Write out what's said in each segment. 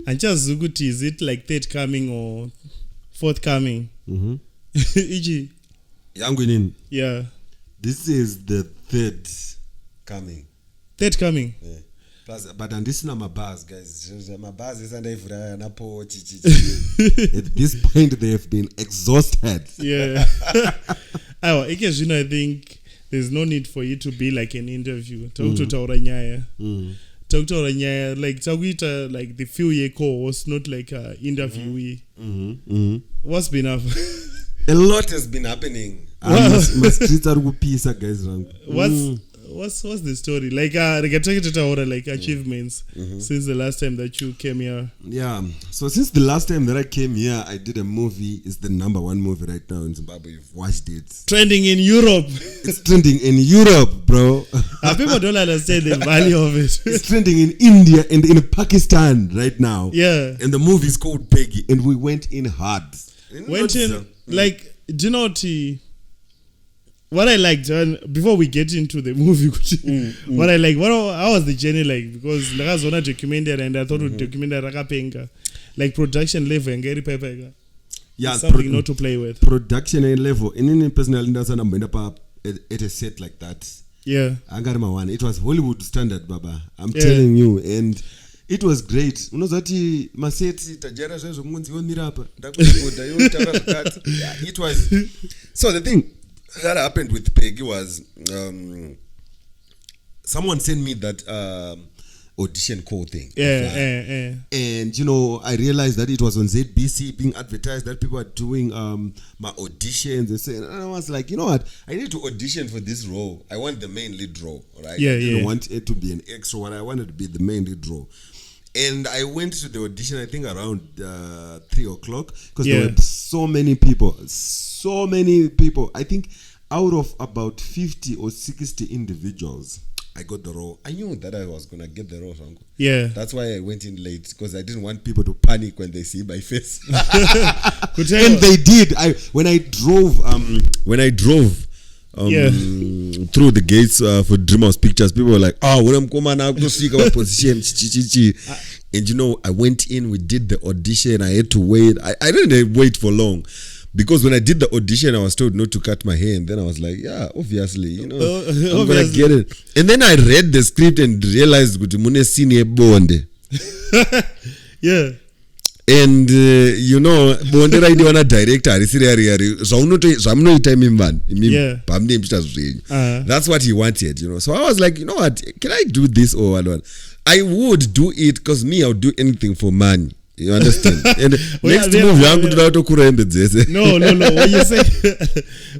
And just Zuguti, is it like third coming or fourth coming? E.g. Yanguinin. Yeah. This is the third coming. Third coming? Yeah. Plus, but and this is not my bars, guys. My bars is At this point, they have been exhausted. Yeah. I think there's no need for you to be like an interview. Talk to Tauranyaya. Talk to Tauranyaya. Like, Tawita, like the few year course, not like an interviewee. What's been up? A lot has been happening. My streets are piece, guys. What's the story? Like, take it out like achievements since the last time that you came here. Yeah. So since the last time that I came here, I did a movie. It's the number 1 movie right now in Zimbabwe. You've watched it. Trending in Europe. It's trending in Europe, bro. People don't understand the value of it. It's trending in India and in Pakistan right now. Yeah. And the movie is called Peggy, and we went in hard. Like, do you know what I liked before we get into the movie? What I like, how was the journey like? Because I was on a documentary and I thought with documentary rakapenga, like production level and Gary Pepega. Yeah, something not to play with. Production level. And in personal, I'm up at a set like that. Yeah, I got my one. It was Hollywood standard, Baba. I'm telling you, and it was great. Unozati maseti tajara zvezo munzi womirapa. It was. So the thing that happened with Peggy was someone sent me that audition call thing. Yeah. And I realized that it was on ZBC being advertised that people are doing my auditions and I was like, you know what? I need to audition for this role. I want the main lead role, right? Yeah, I didn't want it to be an extra one. I wanted to be the main lead role. And I went to the audition, I think around 3 o'clock because there were so many people. I think out of about 50 or 60 individuals, I got the role. I knew that I was gonna get the role. Yeah, that's why I went in late because I didn't want people to panic when they see my face. And they did. When I drove through the gates for Dreamhouse Pictures, people were like, "Oh, when I'm coming out to see our position." And I went in. We did the audition. I had to wait. I didn't wait for long. Because when I did the audition, I was told not to cut my hair. And then I was like, yeah, obviously, I'm going to get it. And then I read the script and realized, yeah. And, Bonde right on a director. That's what he wanted, So I was like, you know what? Can I do this or what? I would do it because I would do anything for money. You understand? And next move, No.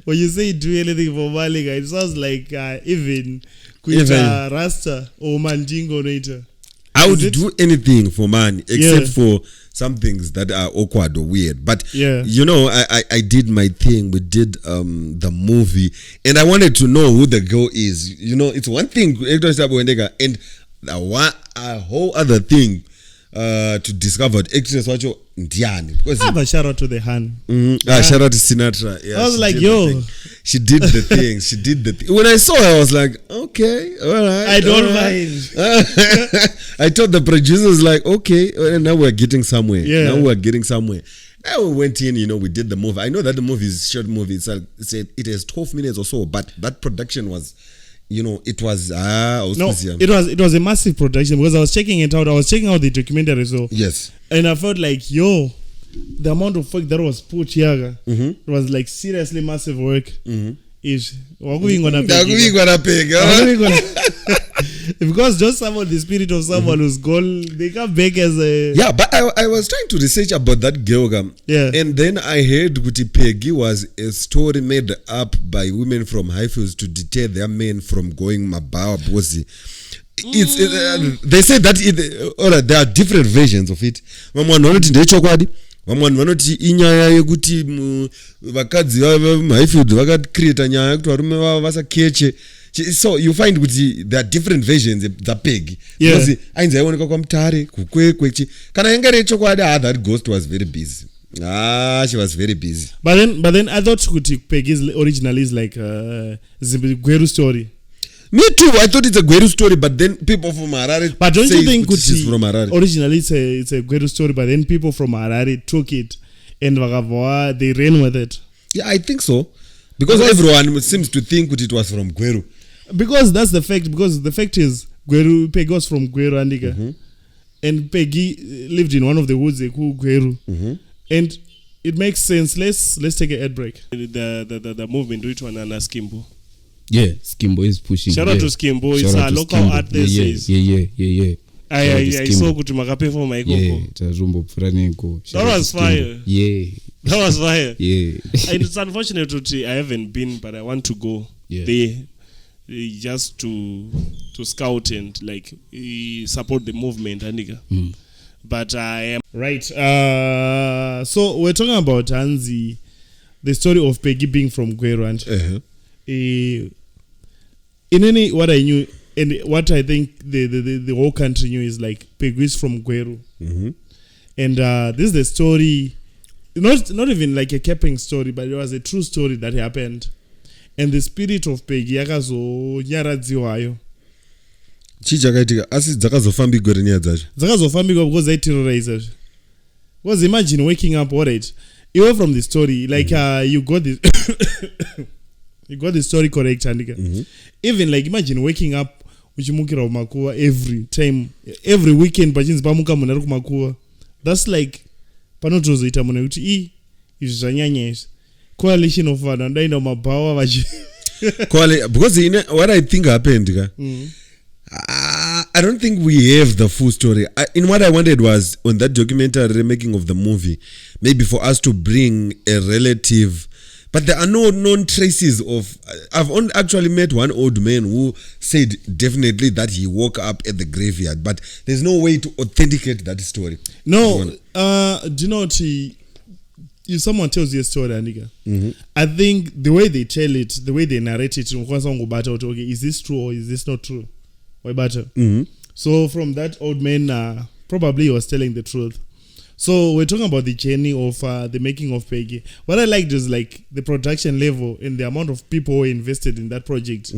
When you say do anything for money, it sounds like even Rasta or Mandingo later. I would do anything for money except for some things that are awkward or weird. But I did my thing. We did the movie, and I wanted to know who the girl is. It's one thing and a whole other thing. To discover actress wacho Ndiani. Have a shout out to the Han. Shout out to Sinatra. Yeah, I was like, yo. She did the thing. When I saw her, I was like, okay, all right. I don't mind. I told the producers like, okay, now we're getting somewhere. Yeah. Now we're getting somewhere. Now we went in, we did the movie. I know that the movie is a short movie. It has 12 minutes or so, but that production was... it was it was a massive production because I was checking it out. I was checking out the documentary, so yes, and I felt like the amount of work that was put here, it was like seriously massive work. Because just someone, the spirit of someone who's gone, they come back as a... Yeah, but I was trying to research about that girl. And then I heard Guti Peggy was a story made up by women from Highfields to deter their men from going Mabawa Bozi. They say that there are different versions of it. Vamwe vanoti inyaya yekuti vakadzi vaHighfield vakacreata nyaya yekuti varume vavo vasakeche. So you find there are different versions of Peggy. Because ainzi aioneka kwaMutare kukwekwe kana yanga iri chokwadi that ghost was very busy. She was very busy. But then I thought Peggy's original is like Gweru story. Me too. I thought it's a Gweru story, but then people from Harare. But don't say you think she's from Harare? Originally it's a Gweru story, but then people from Harare took it and they ran with it? Yeah, I think so. Because everyone seems to think it was from Gweru. Because that's the fact. Because the fact is, Peggy was from Gweru, Andika. And Peggy lived in one of the woods they call Gweru. And it makes sense. Let's take an ad break. The movement which one and Skimbo. Yeah, Skimbo is pushing. Shout out to Skimbo. It's a local artist. Yeah. I saw good to perform my yeah, that was fire. Yeah. That was fire. Yeah. And it's unfortunate that I haven't been, but I want to go there just to scout and like support the movement, Anika. But I am right. So we're talking about Hansi, the story of Peggy being from Gweru. In any what I knew and what I think the whole country knew is like Peggy is from Gweru. And this is the story, not even like a capping story, but it was a true story that happened. And the spirit of Peggy yakazonyaradziwayo. Chichakaitika asi dzakazofambi gore nyaya dzacho. Dzakazofambi because they terrorize. Because imagine waking up, all right, you from the story, like you got this you got the story correct, Andika. Even like imagine waking up uchimukira kumakuwa every time, every weekend pachinzi pamuka munhu ari kumakuwa. That's like panotozoita munhu kuti izvi zvanyanya izvi. Coalition of vanhu ndaenda mabhawa vachi. Because what I think happened, I don't think we have the full story. In what I wanted was on that documentary making of the movie, maybe for us to bring a relative. But there are no known traces of. I've actually met one old man who said definitely that he woke up at the graveyard, but there's no way to authenticate that story. No, do you know if someone tells you a story, Anika, I think the way they tell it, the way they narrate it, okay, is this true or is this not true? So from that old man, probably he was telling the truth. So we're talking about the journey of the making of Peggy. What I liked is like the production level and the amount of people who invested in that project.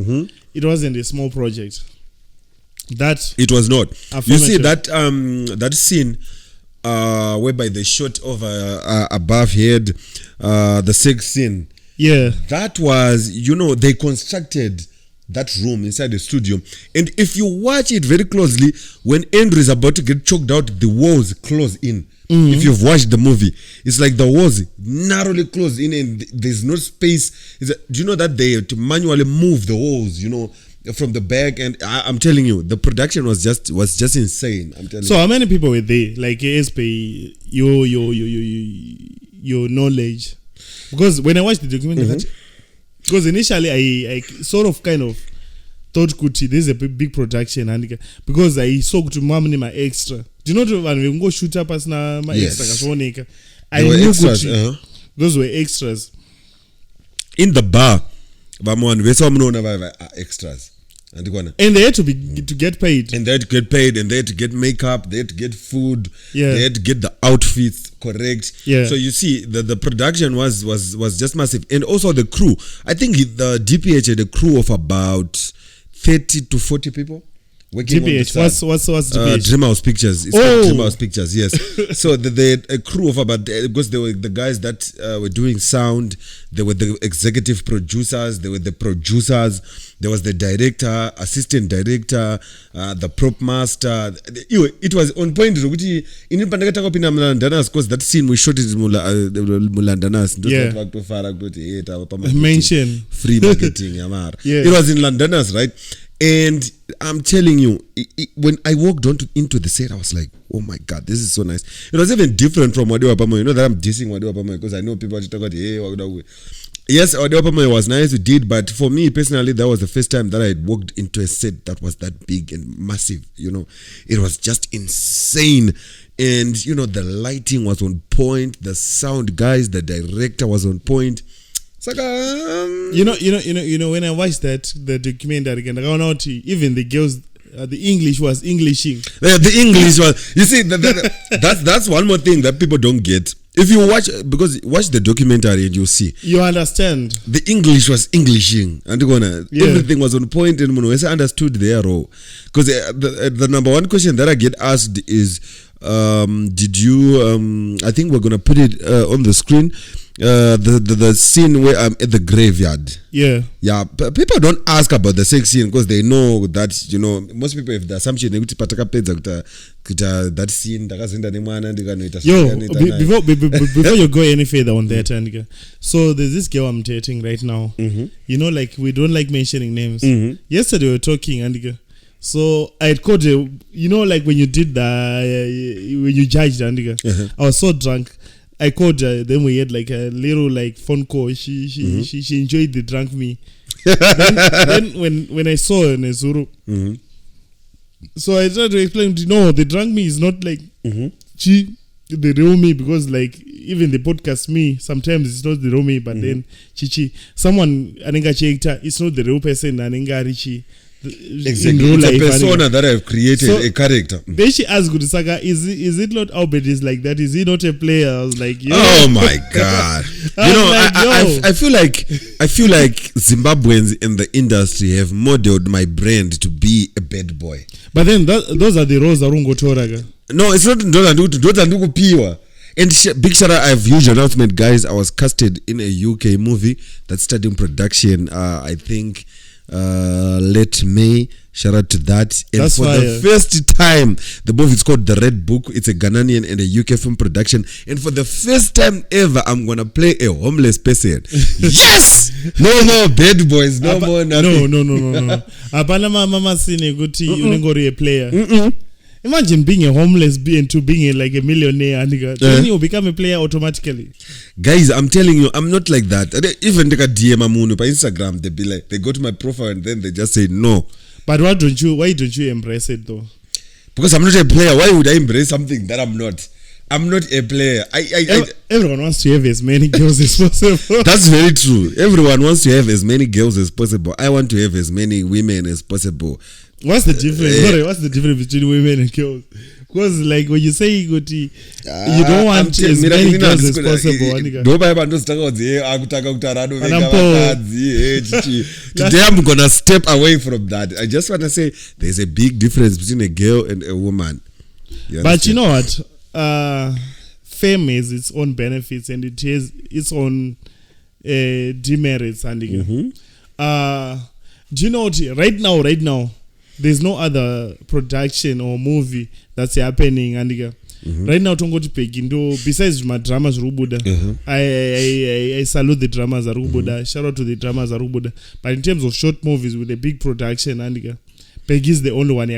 It wasn't a small project. That it was not. You see that scene whereby they shot over above head, the sex scene. Yeah, that was, they constructed that room inside the studio, and if you watch it very closely, when Andrew is about to get choked out, the walls close in. If you've watched the movie, it's like the walls narrowly closed in and there's no space. Do you know that they had to manually move the walls, from the back? And I'm telling you, the production was just insane. I'm telling you. So how many people were there? Like ASP, your knowledge, because when I watched the documentary, because initially I sort of kind of thought Kuti, this is a big production, and because I saw to mom my extra. Do you know when we go shoot up as na my extra? I knew Kuti. Those were extras. In the bar, extras. And they had to get paid. And they had to get paid, and they had to get makeup, they had to get food, they had to get the outfits correct. So you see, the production was just massive. And also the crew. I think the DPH had a crew of about 30 to 40 people. DPH, what's DPH? Dreamhouse Pictures. It's called Dreamhouse Pictures, yes. So they had a crew of about, because they were the guys that were doing sound, they were the executive producers, they were the producers, there was the director, assistant director, the prop master. It was on point. Because that scene we shot it in Mulandanas. Mention free marketing. It was in Landanas, right? And I'm telling you, when I walked into the set, I was like, oh my God, this is so nice. It was even different from Wadewa Pamoy. You know that I'm dissing Wadewa Pamoy because I know people talk about, yes, Wadewa Pamoy was nice, we did, but for me personally, that was the first time that I had walked into a set that was that big and massive. It was just insane. And, the lighting was on point, the sound guys, the director was on point. It's like, when I watched the documentary again, even the girls, the English was Englishing. The English was. You see, that's one more thing that people don't get. if you watch the documentary and you'll see you understand the English was Englishing and everything was on point and I understood their role because the number one question that I get asked is did you I think we're gonna put it on the screen the scene where I'm at the graveyard. People don't ask about the sex scene because they know that most people have the assumption that scene before you go any further on that so there's this girl I'm dating right now. Like we don't like mentioning names. Yesterday we were talking and so I had called her, like when you did when you judged I was so drunk. I called her, then we had like a little like phone call. She enjoyed the drunk me. then when I saw her in Zuru, so I tried to explain the drunk me is not like the real me because like even the podcast me sometimes it's not the real me, but then someone aninga checked her, it's not the real person aninga richi. Exactly, it's a persona that I've created, a character. Then she asked Gurusaga, is it not Albert is like that? Is he not a player? I was like, oh my god! I feel like Zimbabweans in the industry have modeled my brand to be a bad boy. But then those are the roles Arungo Toraga. No, it's not those piwa. And big shout out, I have huge announcement, guys. I was casted in a UK movie that's starting production. I think. Late May, shout out to that. And that's for the first time, the movie is called The Red Book. It's a Ghanaian and a UK film production, and for the first time ever I'm gonna play a homeless person. Yes, no more bad boys, no more nothing. No apana mama sine guti unengori a player. Imagine being a homeless being to being like a millionaire and then you become a player automatically. Guys, I'm telling you, I'm not like that. Even take a DM Amunu by Instagram, they be like, they go to my profile and then they just say no. But why don't you embrace it though? Because I'm not a player. Why would I embrace something that I'm not? I'm not a player. Everyone wants to have as many girls as possible. That's very true. Everyone wants to have as many girls as possible. I want to have as many women as possible. What's the difference? What's the difference between women and girls? Because like when you say you don't want as many girls as possible. Today I'm gonna step away from that. I just want to say there's a big difference between a girl and a woman. But you know what? Fame has its own benefits and it has its own demerits. And do you know what? Right now, there's no other production or movie that's happening. And right now, Peggy Movie, besides my dramas, I salute the dramas Rubuda. Shout out to the dramas Rubuda. But in terms of short movies with a big production, Peggy is the only one.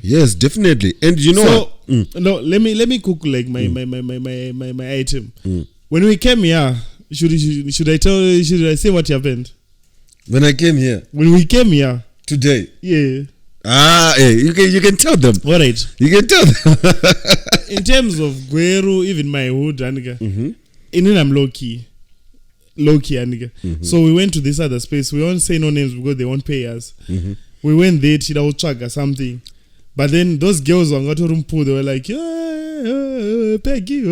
Yes, definitely. And you know, no, let me cook like my item. When we came here, should I say what happened? When I came here, when we came here today, you can tell them. All right, you can tell them. In terms of Gweru, even my hood, and I'm low key, So we went to this other space. We won't say no names because they won't pay us. We went there, Chida or something. But then those girls on Gatorumpu, they were like, Peggy,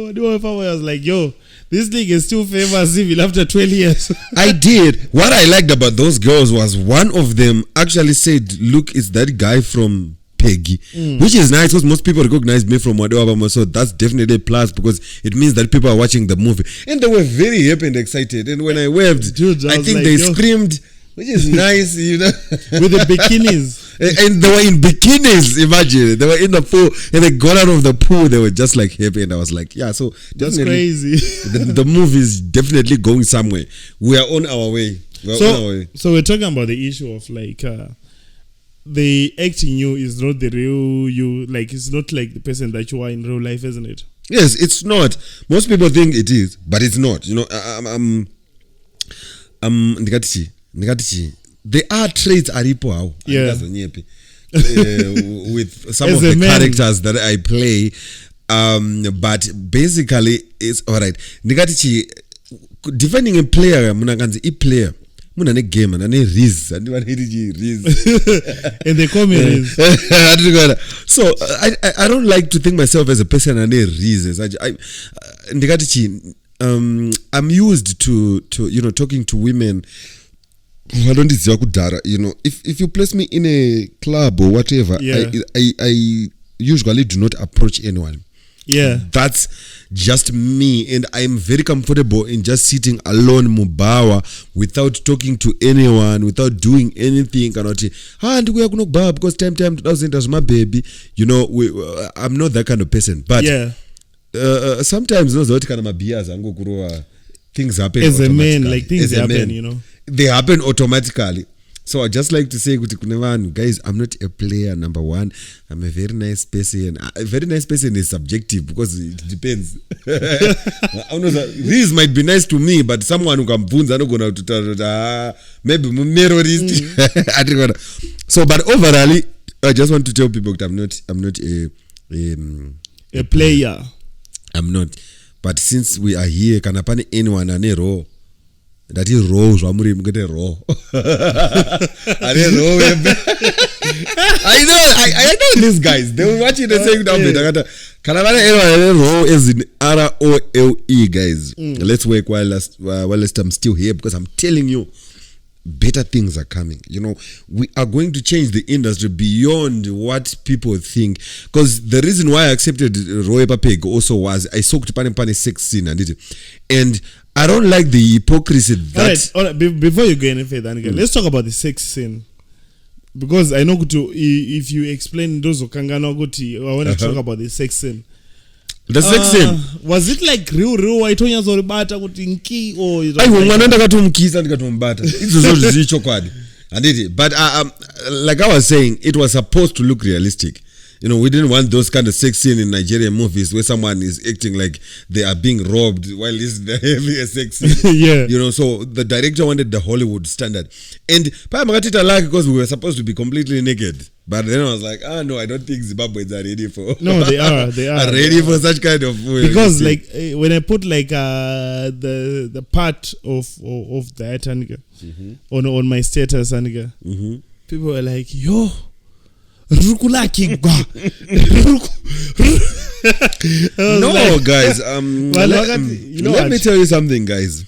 what do I was like, yo, this league is still famous even after 12 years. I did. What I liked about those girls was one of them actually said, look, it's that guy from Peggy, which is nice because most people recognize me from whatever, so that's definitely a plus because it means that people are watching the movie. And they were very happy and excited. And when I waved, I think like, they screamed, which is nice, with the bikinis. And they were in bikinis, imagine. They were in the pool and they got out of the pool. They were just like happy. And I was like, yeah, so that's crazy. the movie is definitely going somewhere. We are on our way. So we're talking about the issue of like the acting you is not the real you. Like it's not like the person that you are in real life, isn't it? Yes, it's not. Most people think it is, but it's not. There are traits aripo with some of the characters that I play, but basically it's all right. Defining a player, munhu ane game ane riz andivanoiti riz and they call me Riz. So I don't like to think myself as a person ane riz as such. Ndikati chi I'm used to talking to women vanondiziva kudhara, if you place me in a club or whatever, I usually do not approach anyone. Yeah, that's just me, and I'm very comfortable in just sitting alone mubawa without talking to anyone, without doing anything. Because time doesn't as my baby, I'm not that kind of person. But sometimes those kind of beers things happen as a man, like things happen, they happen automatically. So I just like to say, guys, I'm not a player, number one. I'm a very nice person. A very nice person is subjective because it depends. These might be nice to me, but someone who can boons, I'm not going to maybe terrorist. So, but overall, I just want to tell people that I'm not a player. I'm not. But since we are here, can I find anyone on a row? That is raw, so I'm going to get a raw. I know these guys. They will watch it and say, can I find anyone raw as in ROLE, guys? Let's work while I'm still here, because I'm telling you, better things are coming. We are going to change the industry beyond what people think. Because the reason why I accepted Roy Papeg also was I saw the sex scene and I don't like the hypocrisy that. All right. Before you go any further, let's talk about the sex scene. Because I know if you explain those I want to talk about the sex scene. The sex scene, was it like real waitonya zoribata kuti nki or but like I was saying, it was supposed to look realistic. We didn't want those kind of sex scene in Nigerian movies where someone is acting like they are being robbed while having a sex scene. Yeah. So the director wanted the Hollywood standard. And because we were supposed to be completely naked. But then I was like, no, I don't think Zimbabweans are ready for. No, they are. They are ready for such kind of. Because like when I put like the part of that on my status people were like, yo. No, guys. Let me tell you something, guys.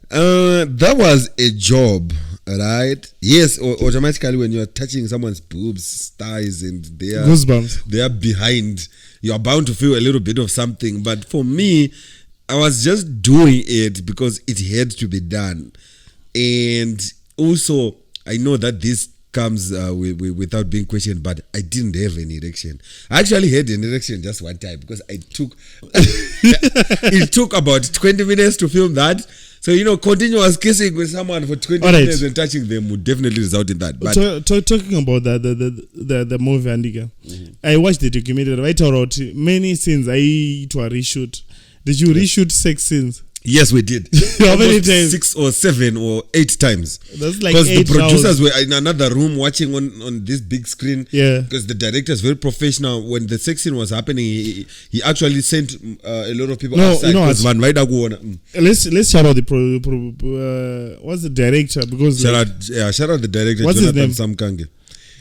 That was a job, right? Yes, automatically when you are touching someone's boobs, thighs, and goosebumps, they are behind, you are bound to feel a little bit of something. But for me, I was just doing it because it had to be done, and also I know that this comes without being questioned, but I didn't have an erection. I actually had an erection just one time because I took it took about 20 minutes to film that. So continuous kissing with someone for 20 minutes and touching them would definitely result in that. But talking about the movie, Andika, I watched the documentary. I told out many scenes I to a reshoot. Did you reshoot sex scenes? Yes, we did. How many times? 6 or 7 or 8 times. That's like because the producers were in another room watching on this big screen. Yeah. Because the director is very professional. When the sex scene was happening, he actually sent a lot of people outside. Let's shout out the what's the director? Because shout out the director. What's Jonathan his name? Samkange.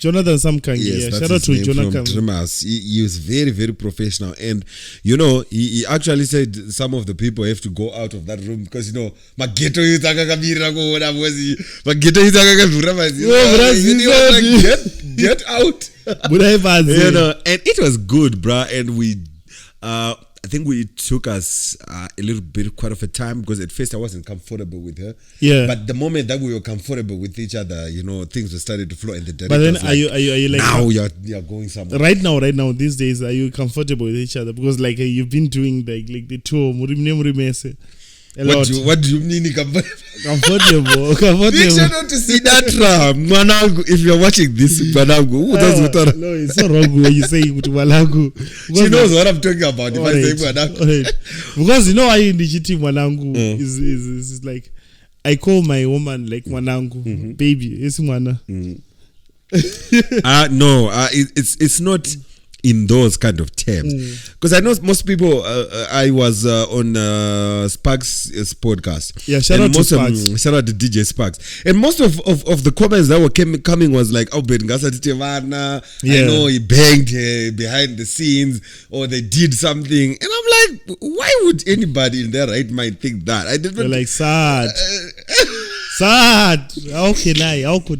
Jonathan Samkange. Yes, shout out to Jonathan. He was very, very professional, and he actually said some of the people have to go out of that room because mageto is get out. And it was good, bruh. And we I think it took us a little bit, quite of a time, because at first I wasn't comfortable with her. Yeah. But the moment that we were comfortable with each other, things were started to flow. And the director but then was are you like now you're going somewhere. Right now these days, are you comfortable with each other? Because like you've been doing like the tour, what do you mean comfortable? Make sure not to see that Mwanangu. If you're watching this, Mwanangu, no, it's not wrong when you say Mwanangu. She knows what I'm talking about. If I say Mwanangu, because I in the GT Mwanangu is like I call my woman like Mwanangu, baby. It's Mwana. No, it's not. in those kind of terms. Because I know most people, I was on Sparks' podcast. Yeah, shout out to Sparks. Shout out to DJ Sparks. And most of the comments that were coming was like, oh, Ben Gasa Titevana, I know he banged behind the scenes, or they did something. And I'm like, why would anybody in their right mind think that? I didn't. You're like, sad. Sad. How could I? I'm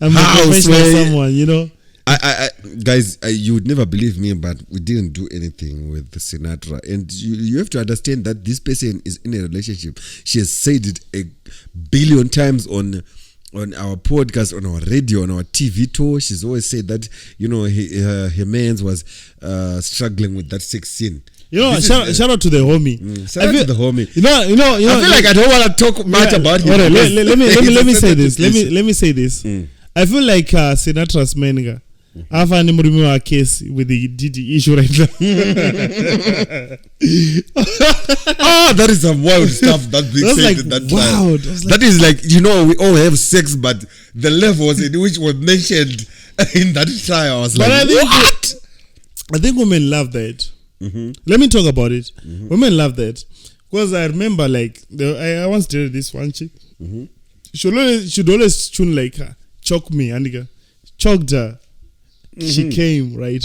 a professional someone, you know? I guys, you would never believe me, but we didn't do anything with the Sinatra, and you have to understand that this person is in a relationship. She has said it a billion times on our podcast, on our radio, on our TV tour. She's always said that, you know, her man was struggling with that sex scene. You know, shout out to the homie. Shout out to the homie. You know. I feel like I don't want to talk much about him. Let me say this. Let me say this. I feel like Sinatra's man. I find him remember a case with the Diddy issue right now. That is some wild stuff that being said like in that wild. trial. That is like, you know, we all have sex, but the levels in which were mentioned in that trial, I was like, what? I think women love that. Let me talk about it. Women love that. Because I remember, like, I once dated this one chick. She'd always tune like her, choke me, and choked her. She came, right?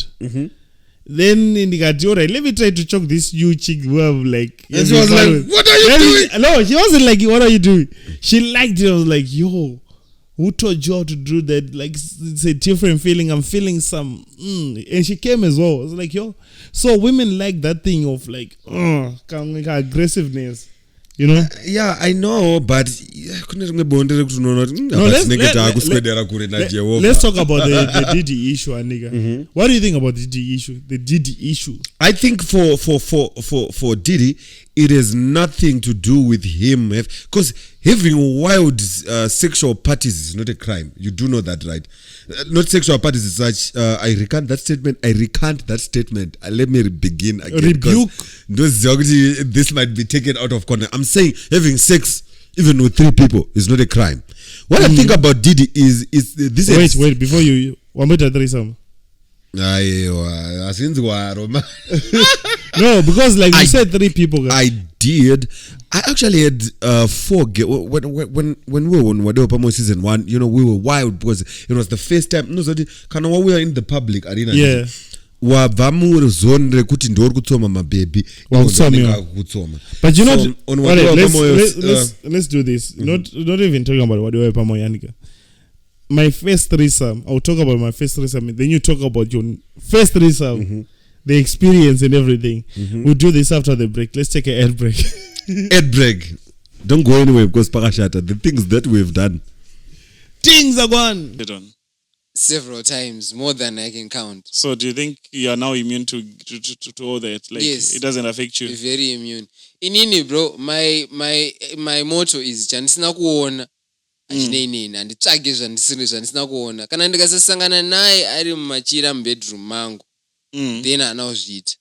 Then in the right, let me try to choke this new chick who have like. And she was like, what are you doing? No, she wasn't like, what are you doing? She liked it. I was like, yo, who taught you how to do that? Like, it's a different feeling. I'm feeling some. And she came as well. I was like, yo. So women like that thing of like, aggressiveness. You know? Yeah, I know, but let's talk about the Diddy issue, nigga. What do you think about the Diddy issue? The Diddy issue. I think for Diddy, it has nothing to do with him, because having wild sexual parties is not a crime. You do know that, right? Not sexual parties as such. I recant that statement. Let me begin again. Rebuke. This might be taken out of context. I'm saying having sex even with 3 people is not a crime. What I think about Diddy is this. Wait, before you want me to threesome. No, because like you said 3 people. I did. I actually had 4 when we were on Wadeo Pamo season 1. You know, we were wild because it was the first time. No, so we were in the public arena. Yeah. But you know, let's do this. Not even talking about Wadeo Pamo Yanika. My first threesome, I'll talk about my first threesome, then you talk about your first threesome, the experience and everything. We'll do this after the break. Let's take an ad break. Ad break. Don't go anywhere because Parashata, the things that we've done. Things are gone. Several times, more than I can count. So do you think you are now immune to all that? Like, yes. It doesn't affect you? Very immune. Inini, bro, my motto is Janisina kuona. Anditsvage zvandisiri zvandisina kuona kana ndikasasangana naye ari mumachira mubedroom mangu then haana kuzviita.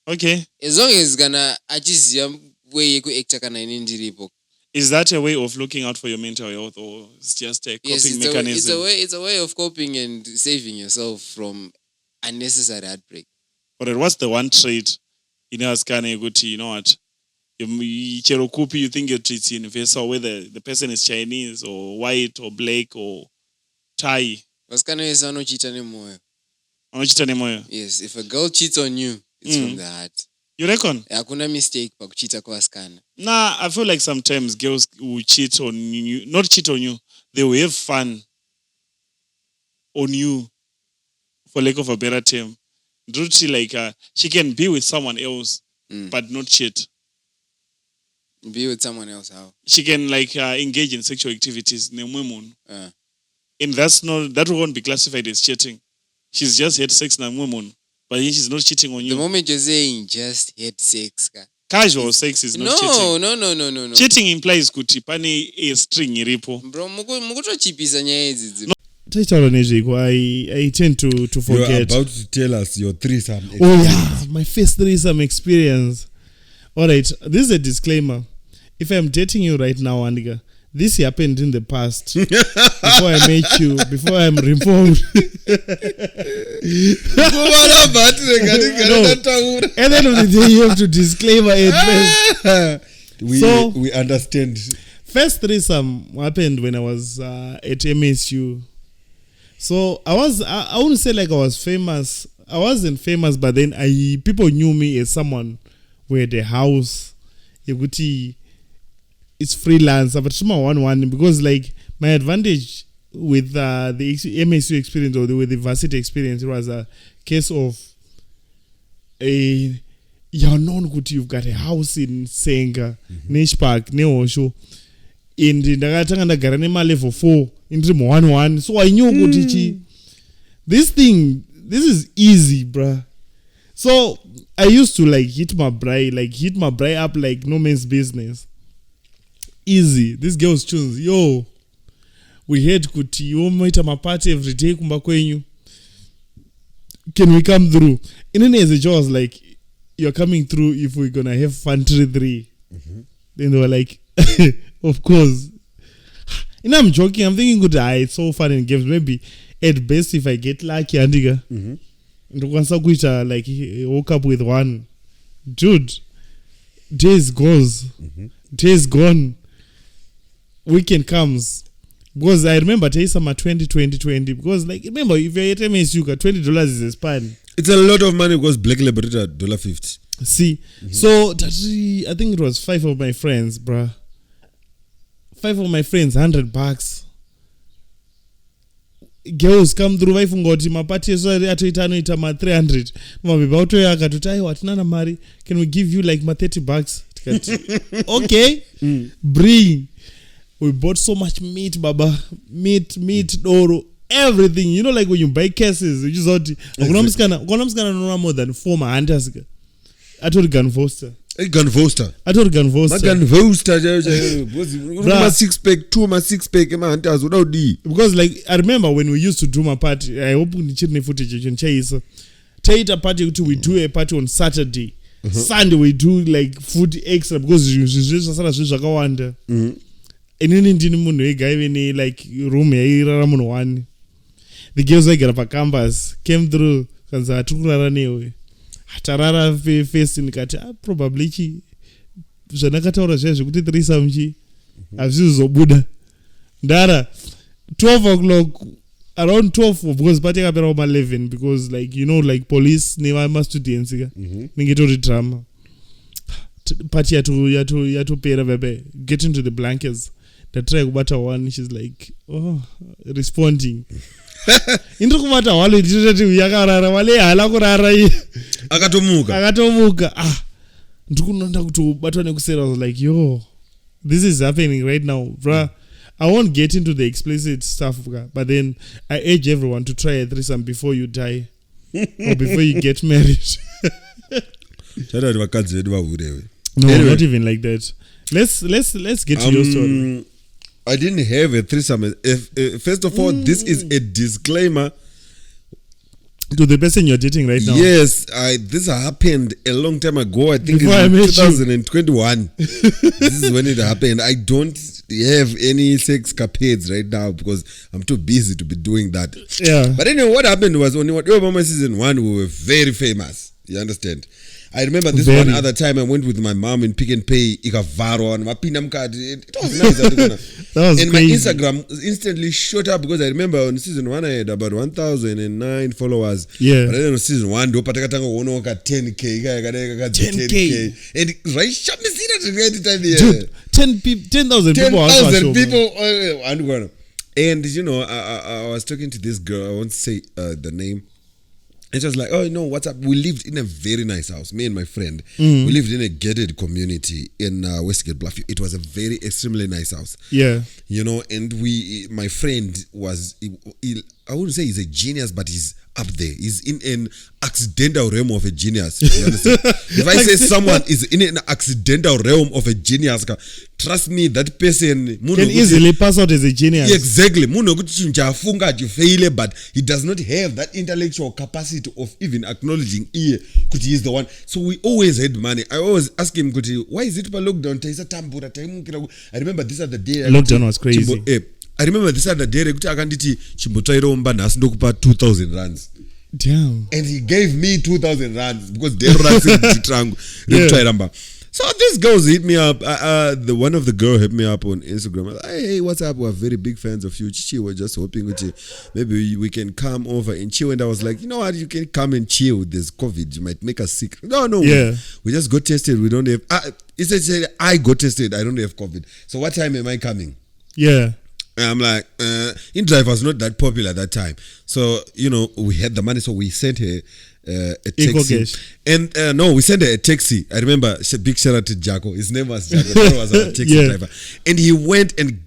Okay. As long as kana achiziva way yekuacta kana ine ndiripo. Is that a way of looking out for your mental health, or it's just a coping mechanism? It's a way of coping and saving yourself from unnecessary heartbreak. But what's the one trait you know what? You think it's universal, whether the person is Chinese or white or black or Thai. Yes, if a girl cheats on you, it's from the heart. You reckon? Hakuna mistake pa kuchita kwa wasikana. Nah, I feel like sometimes girls will cheat on you, not cheat on you, they will have fun on you, for lack of a better term. Like she can be with someone else, but not cheat. Be with someone else how? She can like engage in sexual activities. And that won't be classified as cheating. She's just had sex na woman, but she's not cheating on you. The moment you're saying just had sex, casual sex is not cheating. No. Cheating implies kuti pane a string iripo. Bro, mukutochipisa nyaya idzi. I tend to forget. You're about to tell us your threesome experience. Oh yeah, my first threesome experience. Alright, this is a disclaimer. If I'm dating you right now, Andiga, this happened in the past. Before I met you, before I'm reformed. At the end of the day, you have to disclaimer it. We understand. First threesome happened when I was at MSU. So I wouldn't say like I was famous. I wasn't famous, but then people knew me as someone who had a house. It's freelance, but one because like my advantage with the MSU experience or with the varsity experience, it was a case of you're known good. You've got a house in Senga, Niche Park, Neosho. In the Garanema level 4 in 1-1. So I knew good this is easy, bruh. So I used to like hit my braai up like no man's business. Easy. This girl's tunes. Yo, we had kuti. You might my party every day. Kumba kwenyu. Can we come through? And then as a job, I was like, you're coming through if we're gonna have fun 3-3. Then they were like, of course. And I'm joking. I'm thinking, good. It's so fun and games. Maybe at best, if I get lucky, Andiga, like he woke up with one, dude. Days goes, days gone. Weekend comes. Because I remember Taysama 20. Because like remember, if you're at MSU, $20 is a span. It's a lot of money because Black Liberator $50. See, so that, I think it was 5 of my friends, bruh. 5 of my friends, $100. Girls come through. Wife ngoti mapati so atoita anoita ma 300. Mabeba utoya akatoti aiwa tinana mari. Can we give you like ma $30? Okay. Bring. We bought so much meat, baba. Meat, doro, everything. You know, like when you buy cases, you just thought, I'm gonna know more than 4 hunters. I told Gunvoster. I told Gunvoster. My 6-pack, 2 my 6-pack, my hunters without D. Because like I remember when we used to do my party, I opened the chimney footage and chase. Take a party to we do a party on Saturday. Sunday we do like food extra because you just wonder. And then in guy like room one. The girls I get up a campus came through because I took her Tarara face in Kata, probably chi. Zanakata says, you could 3 samchi. I've seen Buddha. Dara, 12 o'clock, around 12, because party up around 11, because, like, you know, like police, never must do the Ningeto drama. Party to pay a baby, get into the blankets. The track butter one, she's like, oh, responding. Introkumata wale ditete yakarara wale halakurara akatomuka ndikunonda kuti ubatwa nekusera. I was like, yo, this is happening right now, bruh. I won't get into the explicit stuff, but then I urge everyone to try a threesome before you die or before you get married. No, anyway. Not even like that. Let's get to your story. I didn't have a threesome. First of all, this is a disclaimer to the person you're dating right now. Yes, this happened a long time ago. I think it's 2021. This is when it happened. I don't have any sex capades right now because I'm too busy to be doing that. Yeah. But anyway, what happened was on Obama season 1, we were very famous. You understand? I remember this one other time I went with my mom in Pick and Pay, Ikavaro, and it was nice. And my Instagram instantly shot up because I remember on season 1 I had about 1,009 followers. Yeah. But then on season 1, do patakatanga wono ka 10K. 10K. And right shot me see that 10,000 people. And you know, I was talking to this girl, I won't say the name. And she was like, oh, no, what's up? We lived in a very nice house, me and my friend. We lived in a gated community in Westgate Bluffview. It was a very extremely nice house. Yeah. You know, and my friend was, I wouldn't say he's a genius, but he's up there. He's in an accidental realm of a genius. You understand? If I say someone is in an accidental realm of a genius, trust me, that person can easily pass out as a genius. Exactly. You fail, but he does not have that intellectual capacity of even acknowledging he is the one. So we always had money. I always ask him, why is it for lockdown? I remember this other day. Lockdown was crazy. I remember this other day kuti akanditi chimbotsvairawo nhasi ndokupa 2,000 rands. Damn. And he gave me 2,000 rands because they rands. So these girls hit me up. One of the girl hit me up on Instagram. I was like, hey, what's up? We're very big fans of you. Chichi, we're just hoping that maybe we can come over and chill. And I was like, you know what? You can come and chill. There's COVID. You might make us sick. No. Yeah. We just got tested. We don't have. Essentially, I got tested. I don't have COVID. So what time am I coming? Yeah. And I'm like, InDrive was not that popular at that time. So, we had the money, so we sent her a taxi. And no, we sent her a taxi. I remember, big shout out to Jaco. His name was Jaco. That was our taxi driver. And he went and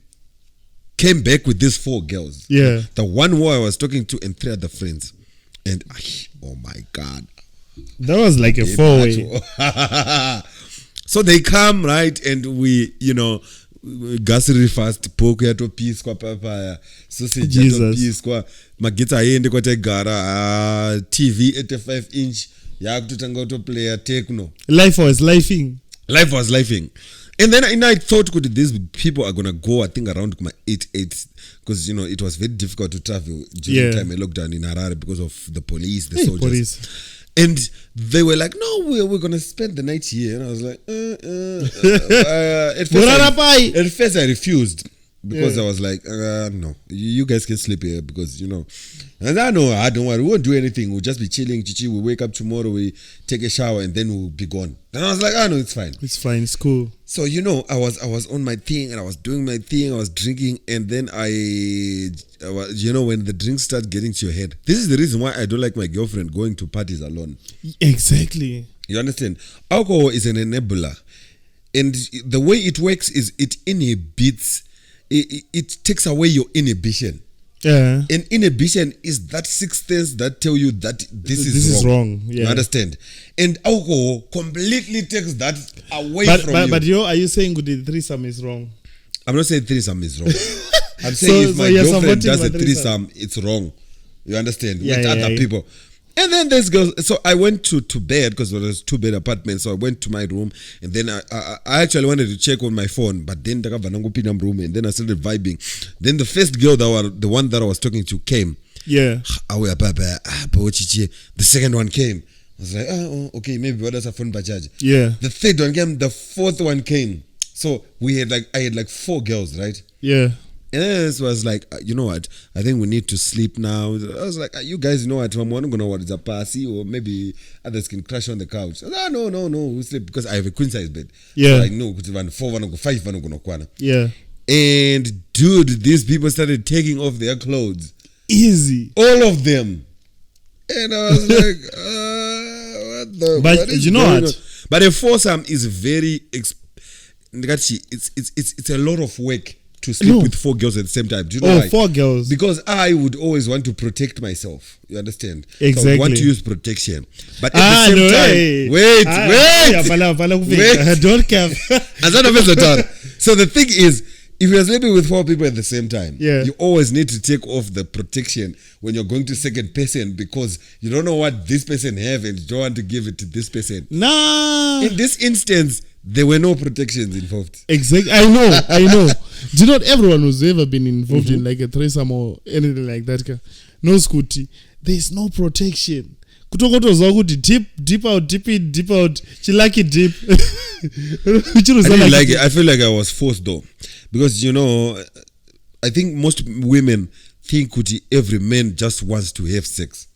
came back with these 4 girls. Yeah. The one who I was talking to and 3 other friends. And, oh my God. That was like a 4-way. So they come, right? And we, gasiri fast pork yatopiswa papaya sausage yatopiswa magitsa aende kwategara TV 85 inch yakutotanga kutoplaya techno. Life was lifing. And then I thought these people are gonna go, I think around 8 because it was very difficult to travel during the time of lockdown in Harare because of the police, the soldiers. Police. And they were like, no, we're going to spend the night here. And I was like, at first I refused because I was like, no, you guys can sleep here because, And I know, I don't worry, we won't do anything. We'll just be chilling, chichi. We wake up tomorrow, we take a shower, and then we'll be gone. And I was like, no, it's fine. It's fine, it's cool. So, I was on my thing, and I was doing my thing, I was drinking, and then when the drinks start getting to your head. This is the reason why I don't like my girlfriend going to parties alone. Exactly. You understand? Alcohol is an enabler. And the way it works is it inhibits, it takes away your inhibition. Yeah. And inhibition is that sixth sense that tell you that this is wrong. Yeah. You understand? And alcohol completely takes that away from you. But are you saying the threesome is wrong? I'm not saying threesome is wrong. I'm saying if my girlfriend does a threesome, it's wrong. You understand? With other people. And then this girl, so I went to bed because there was 2-bed apartment. So I went to my room and then I actually wanted to check on my phone, but then room and then I started vibing. Then the first girl, the one that I was talking to came. Yeah. The second one came. I was like, okay, maybe what does a phone bajaj? Yeah. The third one came, the fourth one came. So I had 4 girls, right? Yeah. And then it was like, you know what? I think we need to sleep now. I was like, you guys know what? I'm not going to know what is a party or maybe others can crash on the couch. I was like, no, we'll sleep because I have a queen size bed. Yeah. So I know 4, 5. Yeah. And dude, these people started taking off their clothes. Easy. All of them. And I was like, But you know what? But a foursome is very, it's a lot of work to sleep with 4 girls at the same time. Do you know why? 4 girls. Because I would always want to protect myself. You understand? Exactly. So I want to use protection. But at the same time, wait. Don't care. So the thing is, if you're sleeping with 4 people at the same time, you always need to take off the protection when you're going to second person because you don't know what this person have and you don't want to give it to this person. Nah. In this instance, there were no protections involved. Exactly. I know. Do not everyone who's ever been involved in like a threesome or anything like that. No scooty. There is no protection. Deep out. Chilaki deep. I feel like I was forced though. Because I think most women think every man just wants to have sex.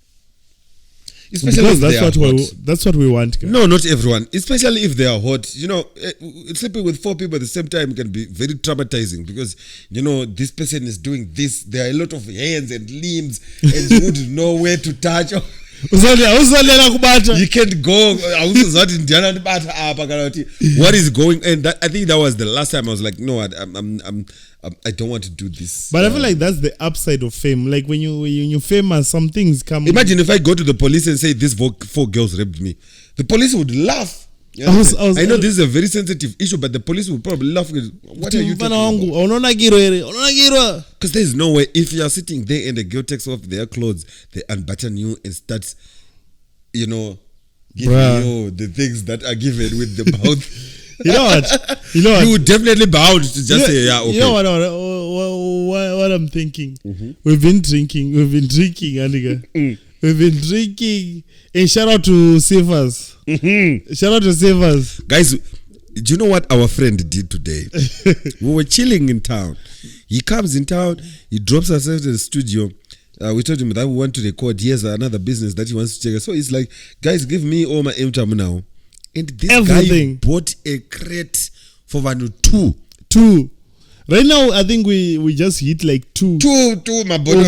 Especially because that's what we want. No, not everyone. Especially if they are hot. Sleeping with 4 people at the same time can be very traumatizing because, this person is doing this. There are a lot of hands and limbs and you wouldn't know where to touch. Uzolela kubata. You can't go. What is going? And that, I think that was the last time I was like, no, I don't want to do this. But I feel like that's the upside of fame. Like when you're famous, some things come. Imagine if I go to the police and say these four girls raped me. The police would laugh. I know this is a very sensitive issue, but the police would probably laugh. What are you talking about? Because there's no way. If you are sitting there and the girl takes off their clothes, they unbutton you and starts, giving you the things that are given with the mouth. You know what? You would definitely bow to just say, yeah, okay. You know what I'm thinking? Mm-hmm. We've been drinking, Anika. We've been drinking. And shout out to Savers. Mm-hmm. Shout out to Savers. Guys, do you know what our friend did today? We were chilling in town. He comes in town, he drops us at the studio. We told him that we want to record. He has another business that he wants to check. So he's like, guys, give me all my M-Tam now. And this guy bought a crate for Vanu 2. Right now, I think we just hit like 2. 2, my bottle.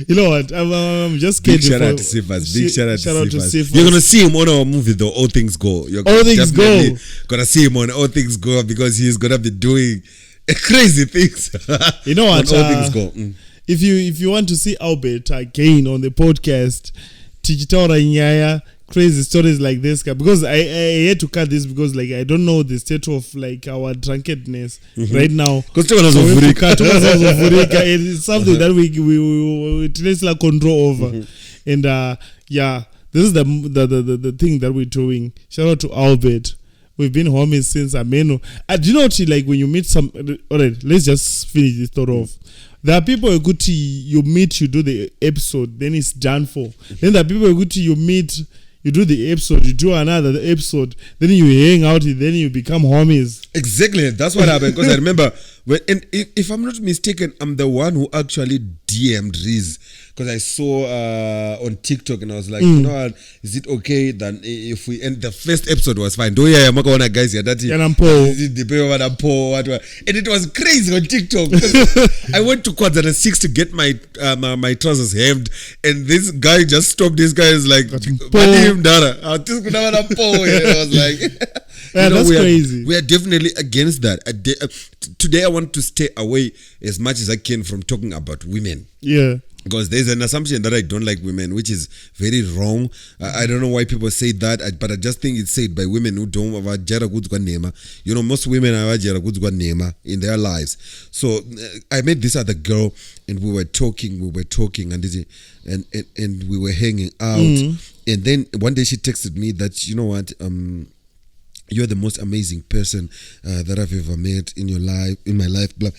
You know what? I'm just kidding. Big shout out to Sifas. Big shout out to Sifas. You're going to see him on our movie, though. All Things Go. All Things Go. Going to see him on All Things Go because he's going to be doing crazy things. You know what? On All Things Go. If you want to see Albert again on the podcast, Tichitaura Nyaya, crazy stories like this, because I had to cut this because like I don't know the state of like our drunkenness right now. Because it's something that we control over, and this is the thing that we're doing. Shout out to Albert. We've been homies since Ameno. Do you know what, like when you meet some? Alright, let's just finish this thought off. There are people who good to you meet, you do the episode, then it's done for. Then there are people who good to you meet. You do the episode, you do another episode, then you hang out, then you become homies. Exactly, that's what happened. Because I remember, if I'm not mistaken, I'm the one who actually DM'd Riz. Because I saw on TikTok and I was like, you know what, is it okay then if we end the first episode was fine. Do yeah, guys, yeah, that and it was crazy on TikTok. I went to Quarter 6 to get my trousers hemmed, and this guy just stopped. This guy is like, I was like, that's crazy. We are definitely against that. Today I want to stay away as much as I can from talking about women. Yeah. Because there's an assumption that I don't like women, which is very wrong. I don't know why people say that, but I just think it's said by women who don't have nema. Most women have nema in their lives. So I met this other girl, and we were talking, and we were hanging out. And then one day she texted me that, you know what, you're the most amazing person that I've ever met in my life. Blah.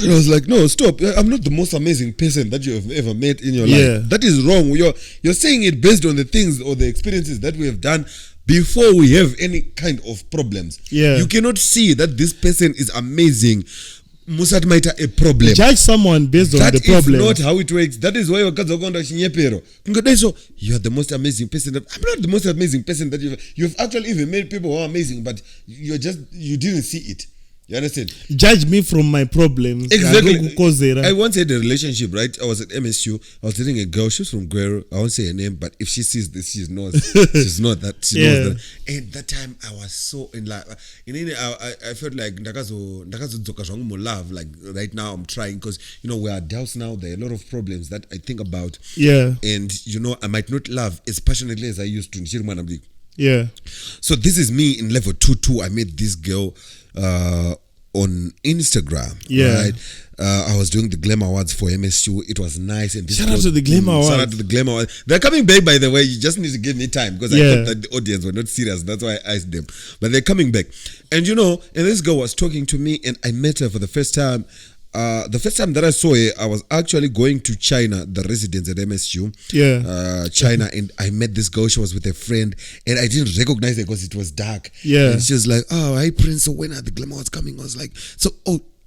And I was like, no, stop. I'm not the most amazing person that you have ever met in your life. That is wrong. You're saying it based on the things or the experiences that we have done before we have any kind of problems. Yeah. You cannot see that this person is amazing. Musat might a problem. Judge someone based on the problem. That is not how it works. That is why you're the most amazing person. I'm not the most amazing person that you've actually even made people who are amazing, but you didn't see it. You understand? Judge me from my problems. Exactly. I once had a relationship, right? I was at MSU. I was dating a girl. She was from Gweru. I won't say her name, but if she sees this, she knows. She's not that. She knows that. And that time, I was so in love. I felt like love. Like right now, I'm trying because we're adults now. There are a lot of problems that I think about. Yeah. And I might not love as passionately as I used to. Yeah. So this is me in level 2. I met this girl on Instagram. Yeah. Right? I was doing the Glam Awards for MSU. It was nice. And shout out to the Glam Awards. Shout out to the Glam Awards. They're coming back, by the way. You just need to give me time because I thought that the audience were not serious. That's why I asked them. But they're coming back. And and this girl was talking to me, and I met her for the first time. The first time that I saw her, I was actually going to China, the residence at MSU. Yeah. China, and I met this girl. She was with a friend, and I didn't recognize her because it was dark. Yeah. And she was like, "Oh, hi Prince. So when are the glamour was coming?" I was like,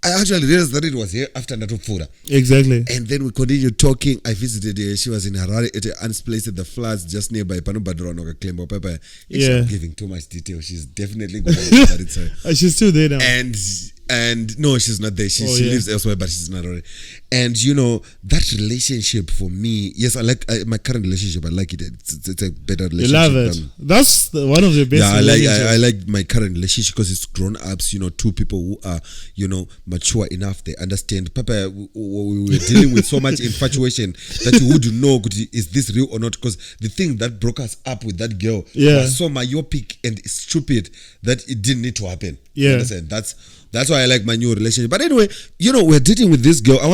I actually realized that it was here after Natufura. Exactly. And then we continued talking. I visited her. She was in Harare at an place at the flats just nearby Panubadronoga Klembo Papa. She's giving too much detail. She's definitely going to that it's her. She's still there now. And And no, she's not there. She lives elsewhere, but she's not already. And you know, that relationship for me, yes, I like my current relationship. I like it. It's a better relationship. You love it. That's one of the best. Yeah, I like my current relationship because it's grown ups. You know, two people who are, you know, mature enough. They understand. Papa, we were dealing with so much infatuation that you would know, is this real or not? Because the thing that broke us up with that girl was so myopic and stupid that it didn't need to happen. Yeah, you understand? That's why I like my new relationship. But anyway, you know, we're dating with this girl. I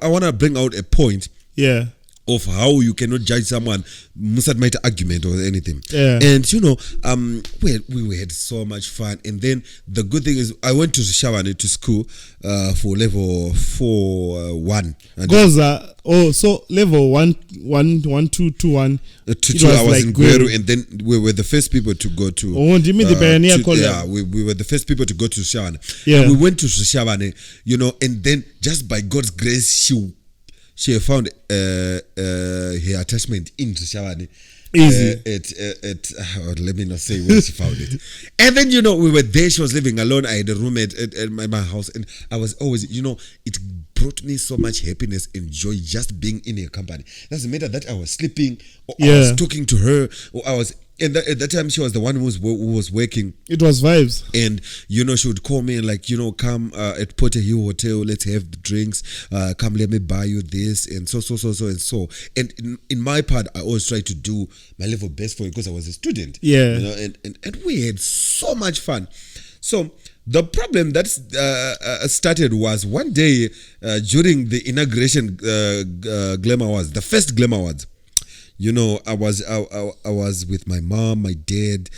wanna bring out a point. Yeah. Of how you cannot judge someone Musad might argument or anything. Yeah. And you know, we had so much fun. And then the good thing is I went to Shawani to school for level 4-1. So level 1, 2, 2, 1. I was in Gweru, and then we were the first people to go to. Oh, do you mean the pioneer college? Yeah, we were the first people to go to Shawani. Yeah. And we went to Shawani, you know, and then just by God's grace, she found her attachment into Shawani. Easy. Let me not say where she found it. And then, you know, we were there. She was living alone. I had a roommate at my house. And I was always, you know, it brought me so much happiness and joy just being in her company. Doesn't matter that I was sleeping or I was talking to her or I was... And at that time, she was the one who was working. It was vibes. And, you know, she would call me and like, you know, come at Potter Hill Hotel, let's have the drinks. Come, let me buy you this. And so. And in my part, I always try to do my level best for it because I was a student. Yeah. You know, and we had so much fun. So the problem that started was one day during the inauguration Glam Awards, the first Glam Awards. You know, I was with my mom, my dad,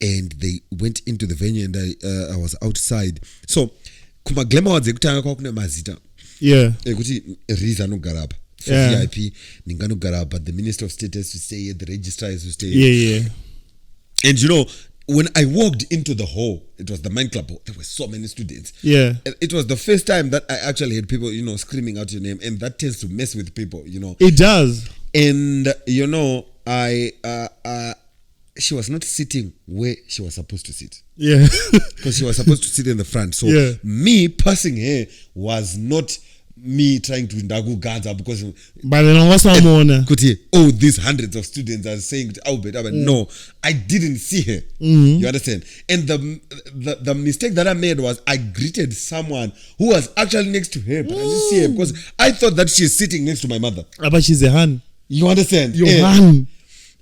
and they went into the venue, and I was outside. So, kuma Glam Awards ekutanga kwakune mazita. Yeah. Ekuti Riza no garaba. For VIP, ningano garaba. The Minister of State has to stay, the registrar has to stay. Yeah. And you know, when I walked into the hall, it was the Mind Club. There were so many students. Yeah. It was the first time that I actually had people, you know, screaming out your name, and that tends to mess with people, you know. It does. And you know, she was not sitting where she was supposed to sit. Yeah. Because she was supposed to sit in the front. So me passing her was not me trying to ndagu gaza because but then what's these hundreds of students are saying no, I didn't see her. Mm-hmm. You understand? And the mistake that I made was I greeted someone who was actually next to her, but I didn't see her because I thought that she's sitting next to my mother. But she's a hand. You understand?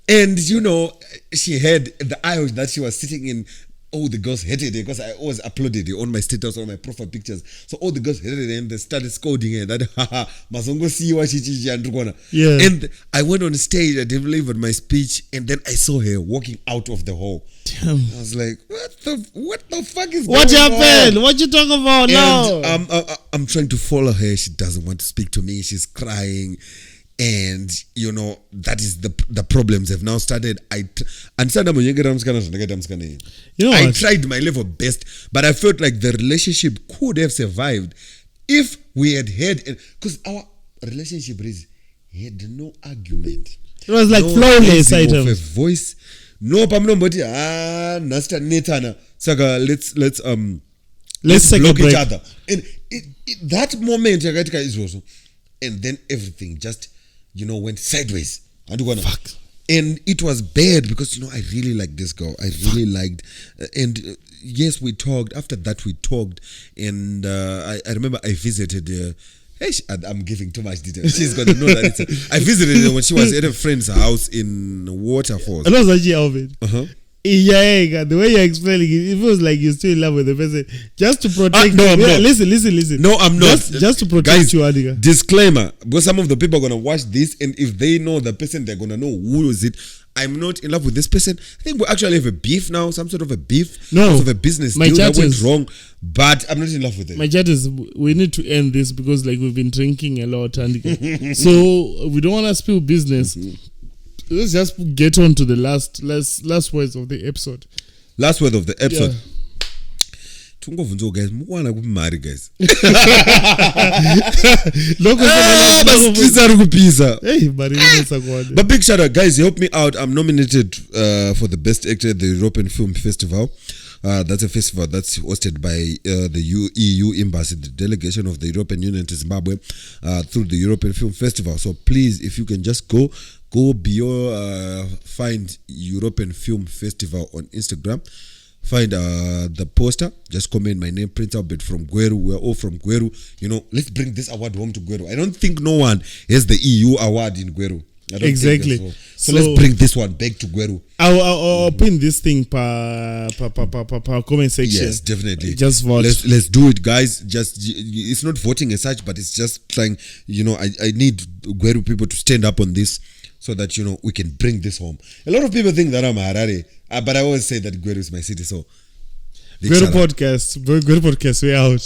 And you know, she had the aisle that she was sitting in. All the girls hated it because I always uploaded it on my status, on my profile pictures. So all the girls hated it and they started scolding her that Mazongo see what she And I went on stage, I delivered my speech, and then I saw her walking out of the hall. Damn. I was like, what the fuck is going on? What happened? What you talking about now? I'm trying to follow her. She doesn't want to speak to me. She's crying. And you know, that is the problems have now started. I tried my level best, but I felt like the relationship could have survived if we had because our relationship had no argument. It was like flawless item. Of a voice. No, nobody. Nasta netana. Saga, let's block each other. And that moment, and then everything just, you know, went sideways. Fuck. And it was bad because, you know, I really liked this girl. I really liked, and yes, we talked. After that, we talked, and I remember I visited. I'm giving too much detail. She's gonna know that. I visited her when she was at a friend's house in Waterfalls. I was actually of it. Yeah, the way you're explaining it feels like you're still in love with the person just to protect. No, I'm not. Listen. No, I'm not. Just to protect you, Adiga. Disclaimer: because some of the people are gonna watch this, and if they know the person, they're gonna know who is it. I'm not in love with this person. I think we actually have a beef now, some sort of a beef. No, because of a business deal that went wrong. But I'm not in love with it. My chat is we need to end this because like we've been drinking a lot, Andika. So we don't want to spill business. Let's just get on to the last words of the episode. Last word of the episode. Guys, mukwana kumari guys. But big shout out, guys. Help me out. I'm nominated for the best actor at the European Film Festival. That's a festival that's hosted by the EU Embassy, the delegation of the European Union to Zimbabwe, through the European Film Festival. So please, if you can just go find European Film Festival on Instagram. Find the poster, just comment my name, Prince Albert from Gweru. We're all from Gweru. Let's bring this award home to Gweru. I don't think no one has the EU award in Gweru. I don't Exactly. think so let's bring this one back to Gweru. I'll pin this thing per comment section. Yes, definitely. Just vote. Let's do it, guys. It's not voting as such, but it's just trying. I need Gweru people to stand up on this so that we can bring this home. A lot of people think that I'm Harare, but I always say that Gweru is my city. So Gweru Podcast, we out.